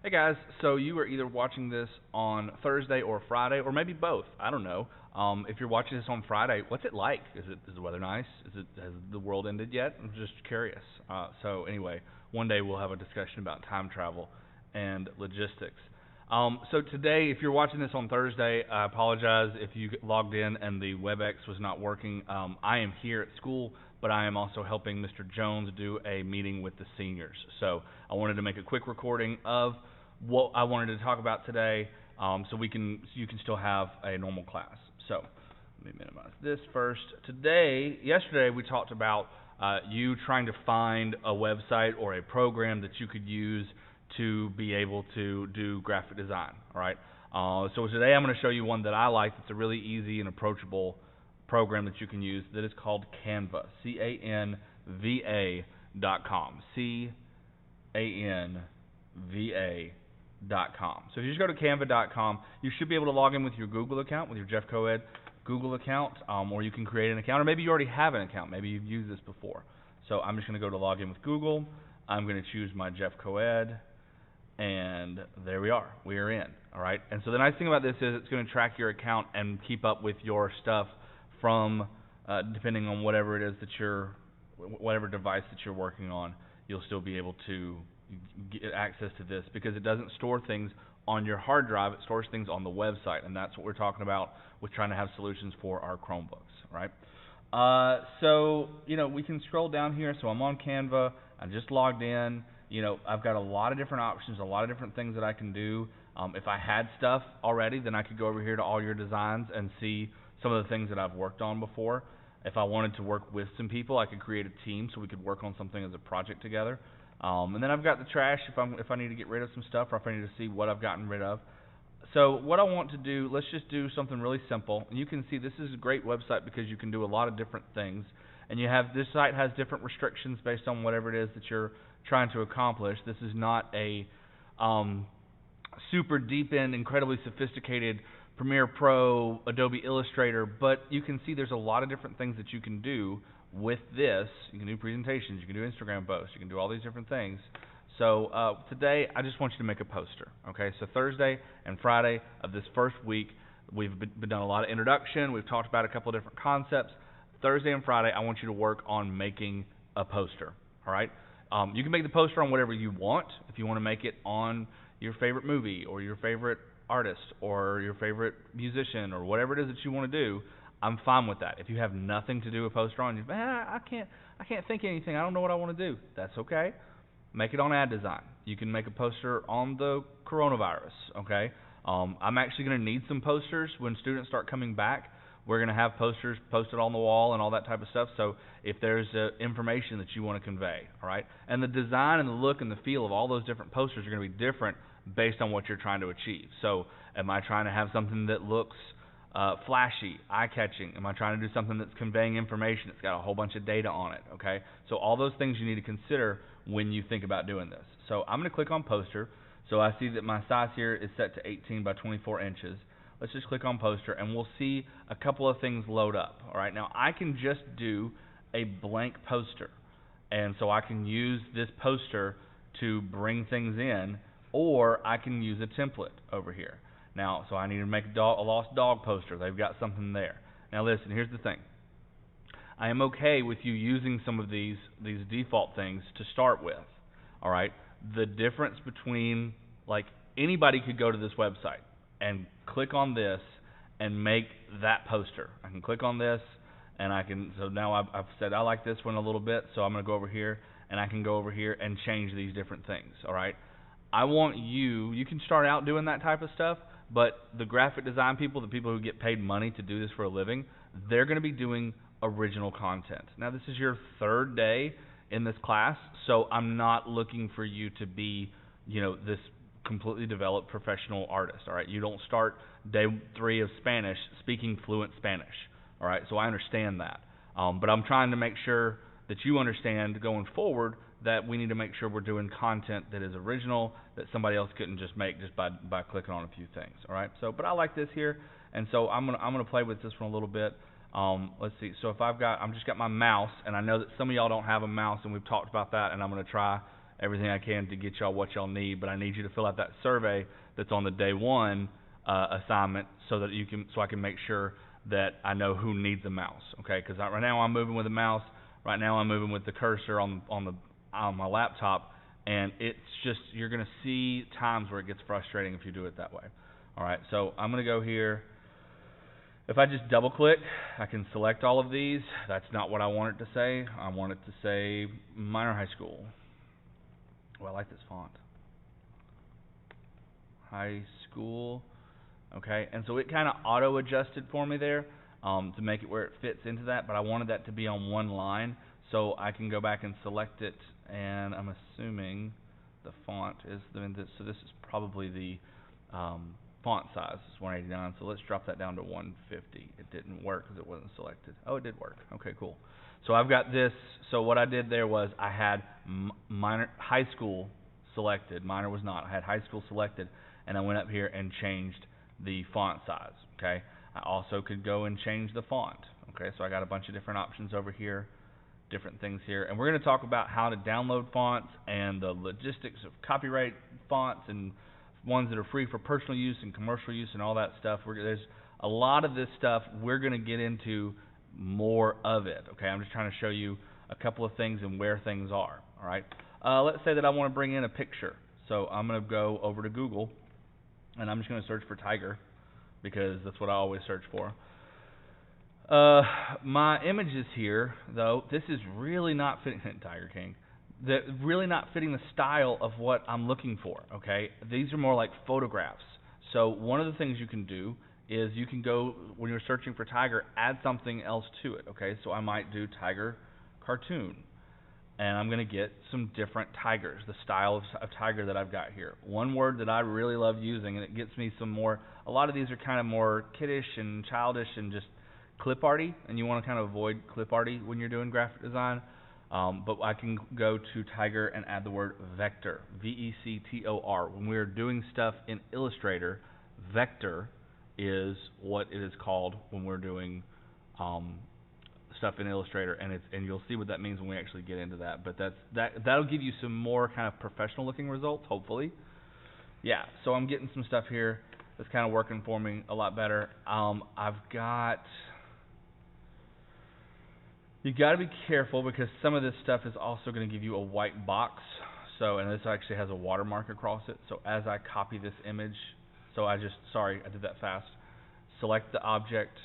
Hey guys, so you are either watching this on Thursday or Friday, or maybe both. I don't know. If you're watching this on Friday, what's it like? Is the weather nice? Has the world ended yet? I'm just curious. So anyway, one day we'll have a discussion about time travel and logistics. So today, if you're watching this on Thursday, I apologize if you logged in and the WebEx was not working. I am here at school, but I am also helping Mr. Jones do a meeting with the seniors. So I wanted to make a quick recording of what I wanted to talk about today, so you can still have a normal class. So let me minimize this first. Yesterday we talked about you trying to find a website or a program that you could use to be able to do graphic design. All right. So today I'm going to show you one that I like. It's a really easy and approachable program that you can use that is called Canva. CANVA.com. CANVA.com. So if you just go to Canva.com, you should be able to log in with your Google account, with your Jeff Coed Google account, or you can create an account, or maybe you already have an account. Maybe you've used this before. So I'm just going to go to log in with Google. I'm going to choose my Jeff Coed, and there we are. We are in. All right. And so the nice thing about this is it's going to track your account and keep up with your stuff from depending on whatever it is whatever device that you're working on. You'll still be able to get access to this because it doesn't store things on your hard drive. It stores things on the website, and that's what we're talking about with trying to have solutions for our Chromebooks. Right. So we can scroll down here. So I'm on Canva. I'm just logged in. I've got a lot of different options, a lot of different things that I can do. If I had stuff already, then I could go over here to all your designs and see some of the things that I've worked on before. If I wanted to work with some people, I could create a team so we could work on something as a project together. And then I've got the trash if I need to get rid of some stuff, or if I need to see what I've gotten rid of. So what I want to do, let's just do something really simple. And you can see this is a great website because you can do a lot of different things. And this site has different restrictions based on whatever it is that you're trying to accomplish. This is not a super deep-end, incredibly sophisticated Premiere Pro, Adobe Illustrator, but you can see there's a lot of different things that you can do with this. You can do presentations, you can do Instagram posts, you can do all these different things. So today, I just want you to make a poster. Okay, so Thursday and Friday of this first week, we've done a lot of introduction. We've talked about a couple of different concepts. Thursday and Friday, I want you to work on making a poster. All right. You can make the poster on whatever you want. If you want to make it on your favorite movie or your favorite artist or your favorite musician or whatever it is that you want to do, I'm fine with that. If you have nothing to do a poster on, I can't think of anything. I don't know what I want to do. That's okay. Make it on ad design. You can make a poster on the coronavirus. Okay. I'm actually going to need some posters when students start coming back. We're going to have posters posted on the wall and all that type of stuff. So if there's information that you want to convey, all right, and the design and the look and the feel of all those different posters are going to be different based on what you're trying to achieve. So am I trying to have something that looks flashy, eye-catching? Am I trying to do something that's conveying information? It's got a whole bunch of data on it, okay? So all those things you need to consider when you think about doing this. So I'm going to click on poster. So I see that my size here is set to 18 by 24 inches. Let's just click on poster, and we'll see a couple of things load up. All right, now I can just do a blank poster, and so I can use this poster to bring things in, or I can use a template over here. Now, so I need to make a lost dog poster. They've got something there. Now listen, here's the thing. I am okay with you using some of these default things to start with. All right, the difference between, like, anybody could go to this website and click on this and make that poster. I can click on this, and so now I've said I like this one a little bit, so I'm going to go over here, and I can go over here and change these different things, all right? I want you can start out doing that type of stuff, but the graphic design people, the people who get paid money to do this for a living, they're going to be doing original content. Now, this is your third day in this class, so I'm not looking for you to be, this completely developed professional artist. All right, you don't start day 3 of Spanish speaking fluent Spanish. All right, so I understand that, but I'm trying to make sure that you understand going forward that we need to make sure we're doing content that is original, that somebody else couldn't just make just by clicking on a few things. All right, so but I like this here, and so I'm gonna play with this one a little bit. Let's see. So if I've just got my mouse, and I know that some of y'all don't have a mouse, and we've talked about that, and I'm gonna try everything I can to get y'all what y'all need, but I need you to fill out that survey that's on the day one assignment so that I can make sure that I know who needs a mouse. Okay, because right now I'm moving with a mouse. Right now I'm moving with the cursor on my laptop, and it's just, you're going to see times where it gets frustrating if you do it that way. All right, so I'm going to go here. If I just double click, I can select all of these. That's not what I want it to say. I want it to say minor high school. Oh, I like this font. High school. Okay, and so it kind of auto adjusted for me there to make it where it fits into that, but I wanted that to be on one line, so I can go back and select it, and I'm assuming the font is so this is probably the font size is 189, so let's drop that down to 150. It didn't work because it wasn't selected. Oh, it did work. Okay, cool. So I've got this. So what I did there was I had high school selected. Minor was not. I had high school selected, and I went up here and changed the font size. Okay. I also could go and change the font. Okay, so I got a bunch of different options over here, different things here, and we're going to talk about how to download fonts and the logistics of copyright fonts and ones that are free for personal use and commercial use and all that stuff. There's a lot of this stuff. We're going to get into more of it. Okay, I'm just trying to show you a couple of things and where things are. All right. Let's say that I want to bring in a picture. So I'm going to go over to Google, and I'm just going to search for tiger because that's what I always search for. My images here, though, this is really not fitting. Tiger King. Really not fitting the style of what I'm looking for. Okay, these are more like photographs. So one of the things you can do is you can go, when you're searching for tiger, add something else to it. Okay, so I might do tiger cartoon, and I'm going to get some different tigers, the style of tiger that I've got here. One word that I really love using, and it gets me some more, a lot of these are kind of more kiddish and childish and just clip arty, and you want to kind of avoid clip arty when you're doing graphic design. But I can go to tiger and add the word vector, V-E-C-T-O-R. When we're doing stuff in Illustrator, vector is what it is called when we're doing stuff in Illustrator, and you'll see what that means when we actually get into that. But that'll give you some more kind of professional looking results, hopefully. Yeah, so I'm getting some stuff here that's kind of working for me a lot better. You got to be careful because some of this stuff is also going to give you a white box. So, and this actually has a watermark across it. So as I copy this image, I did that fast. Select the object.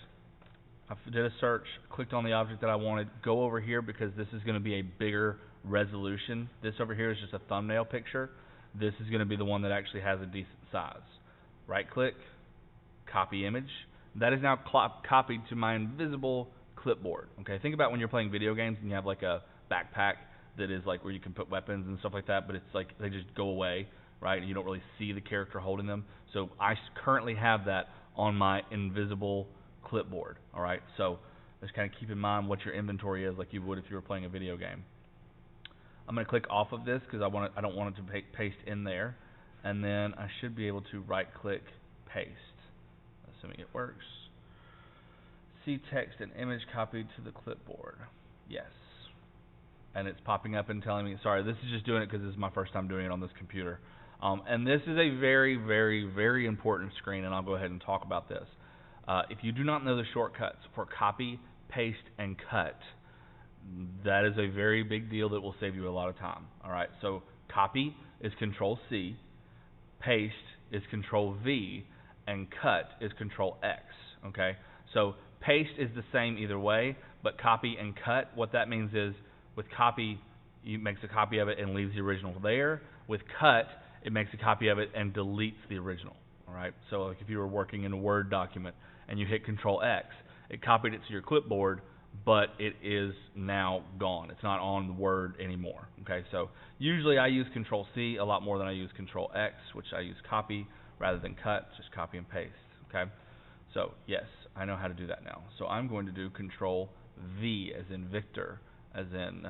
I did a search, clicked on the object that I wanted. Go over here because this is going to be a bigger resolution. This over here is just a thumbnail picture. This is going to be the one that actually has a decent size. Right click, copy image. That is now copied to my invisible clipboard. Okay, think about when you're playing video games and you have like a backpack that is like where you can put weapons and stuff like that, but it's like they just go away, right? And you don't really see the character holding them. So I currently have that on my invisible clipboard. All right, so just kind of keep in mind what your inventory is, like you would if you were playing a video game. I'm going to click off of this because I don't want it to paste in there, and then I should be able to right click paste, assuming it works. See text and image copied to the clipboard. Yes. And it's popping up and telling me, sorry, this is just doing it because this is my first time doing it on this computer. And this is a very, very, very important screen, and I'll go ahead and talk about this. If you do not know the shortcuts for copy, paste, and cut, that is a very big deal that will save you a lot of time. All right, so copy is Control-C, paste is Control-V, and cut is Control-X. Okay, so paste is the same either way, but copy and cut, what that means is with copy, it makes a copy of it and leaves the original there. With cut, it makes a copy of it and deletes the original. All right, so like if you were working in a Word document and you hit Control-X, it copied it to your clipboard, but it is now gone. It's not on the Word anymore. Okay, so usually I use Control-C a lot more than I use Control-X, which I use copy rather than cut, just copy and paste. Okay, so yes, I know how to do that now. So I'm going to do Control-V as in Victor, as in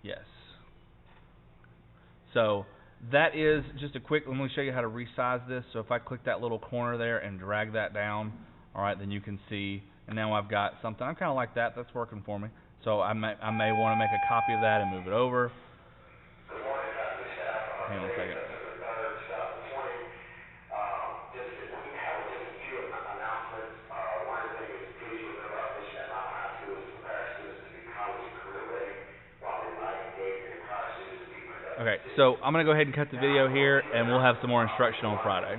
yes. So that is just a quick, let me show you how to resize this. So if I click that little corner there and drag that down, all right, then you can see, and now I've got something. I'm kind of like that. That's working for me. So I may want to make a copy of that and move it over. Hang on a second. Okay, so I'm going to go ahead and cut the video here, and we'll have some more instruction on Friday.